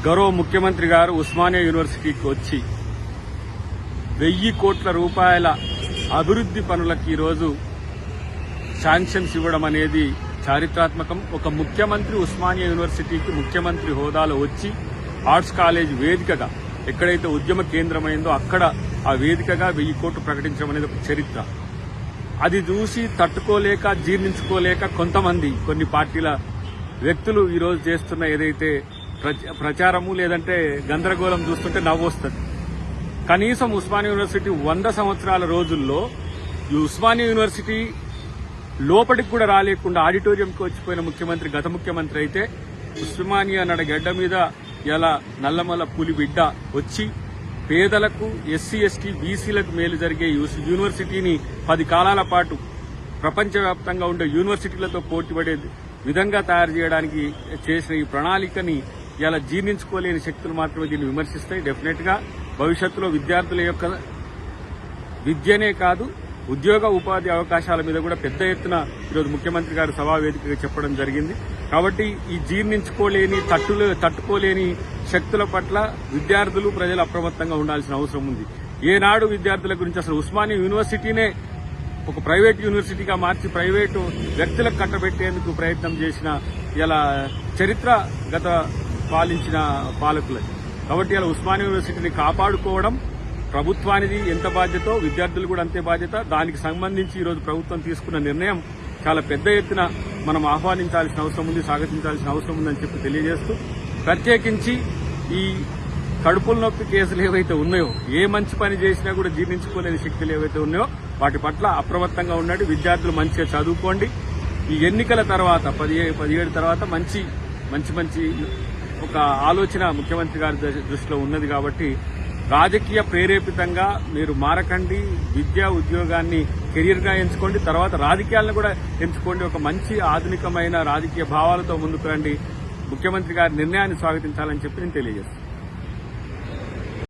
గౌరవ ముఖ్యమంత్రి గారు ఉస్మానియా యూనివర్సిటీకి వచ్చి 1000 కోట్ల రూపాయల అభివృద్ది పనులకు ఈరోజు శాంక్షన్స్ ఇవ్వడం అనేది చారిత్రాత్మకం. ఒక ముఖ్యమంత్రి ఉస్మానియా యూనివర్సిటీకి ముఖ్యమంత్రి హోదాలో వచ్చి ఆర్ట్స్ కాలేజ్ వేదికగా ఎక్కడైతే ఉద్యమ కేంద్రమైందో అక్కడ ఆ వేదికగా 1000 కోట్లు ప్రకటించడం అనేది ఒక చరిత్ర. అది చూసి తట్టుకోలేక జీర్ణించుకోలేక కొంతమంది కొన్ని పార్టీల వ్యక్తులు ఈరోజు చేస్తున్న ఏదైతే ప్రచారము లేదంటే గందరగోళం చూస్తుంటే నవ్వొస్తుంది. కనీసం ఉస్మానియా యూనివర్సిటీ 100 సంవత్సరాల రోజుల్లో ఈ ఉస్మానియా యూనివర్సిటీ లోపలికి కూడా రాలేకుండా ఆడిటోరియంకి వచ్చిపోయిన ముఖ్యమంత్రి గత ముఖ్యమంత్రి అయితే ఉస్మానియా నడ గడ్డ మీద ఇలా నల్లమల్ల పులి బిడ్డ వచ్చి పేదలకు ఎస్సీ ఎస్టీ బీసీలకు మేలు జరిగే యూనివర్సిటీని 10 కాలాల పాటు ప్రపంచవ్యాప్తంగా ఉండే యూనివర్సిటీలతో పోటీపడే విధంగా తయారు చేయడానికి చేసిన ఈ ప్రణాళికని ఇలా జీర్ణించుకోలేని శక్తులు మాత్రమే దీన్ని విమర్శిస్తాయి. డెఫినెట్ గా భవిష్యత్తులో విద్యార్థుల యొక్క విద్యనే కాదు ఉద్యోగ ఉపాధి అవకాశాల మీద కూడా పెద్ద ఎత్తున ఈరోజు ముఖ్యమంత్రి గారు సభా వేదికగా చెప్పడం జరిగింది. కాబట్టి ఈ జీర్ణించుకోలేని తట్టుకోలేని శక్తుల పట్ల విద్యార్థులు ప్రజలు అప్రమత్తంగా ఉండాల్సిన అవసరం ఉంది. ఏనాడు విద్యార్థుల గురించి అసలు ఉస్మానియా యూనివర్సిటీనే ఒక ప్రైవేట్ యూనివర్సిటీగా మార్చి ప్రైవేటు వ్యక్తులకు కట్టబెట్టేందుకు ప్రయత్నం చేసిన ఇలా చరిత్ర గత పాలించిన పాలకులది. కాబట్టి ఇలా ఉస్మానియా యూనివర్సిటీని కాపాడుకోవడం ప్రభుత్వానికి ఎంత బాధ్యతో విద్యార్థులు కూడా అంతే బాధ్యత. దానికి సంబంధించి ఈరోజు ప్రభుత్వం తీసుకున్న నిర్ణయం చాలా పెద్ద ఎత్తున మనం ఆహ్వానించాల్సిన అవసరం ఉంది, స్వాగతించాల్సిన అవసరం ఉందని చెప్పి తెలియజేస్తూ ప్రత్యేకించి ఈ కడుపుల నొప్పి కేసులు ఏవైతే ఉన్నాయో ఏ మంచి పని చేసినా కూడా జీర్ణించుకోలేని శక్తులు ఏవైతే ఉన్నాయో వాటి పట్ల అప్రమత్తంగా ఉండండి. విద్యార్థులు మంచిగా చదువుకోండి. ఈ ఎన్నికల తర్వాత 17 తర్వాత మంచి ఒక ఆలోచన ముఖ్యమంత్రి గారి దృష్టిలో ఉన్నది. కాబట్టి రాజకీయ ప్రేరేపితంగా మీరు మారకండి. విద్యా ఉద్యోగాన్ని కెరీర్ గా ఎంచుకోండి. తర్వాత రాజకీయాలను కూడా ఎంచుకోండి. ఒక మంచి ఆధునికమైన రాజకీయ భావాలతో ముందుకు రండి. ముఖ్యమంత్రి గారి నిర్ణయాన్ని స్వాగతించాలని చెప్పి నేను తెలియజేస్తాను.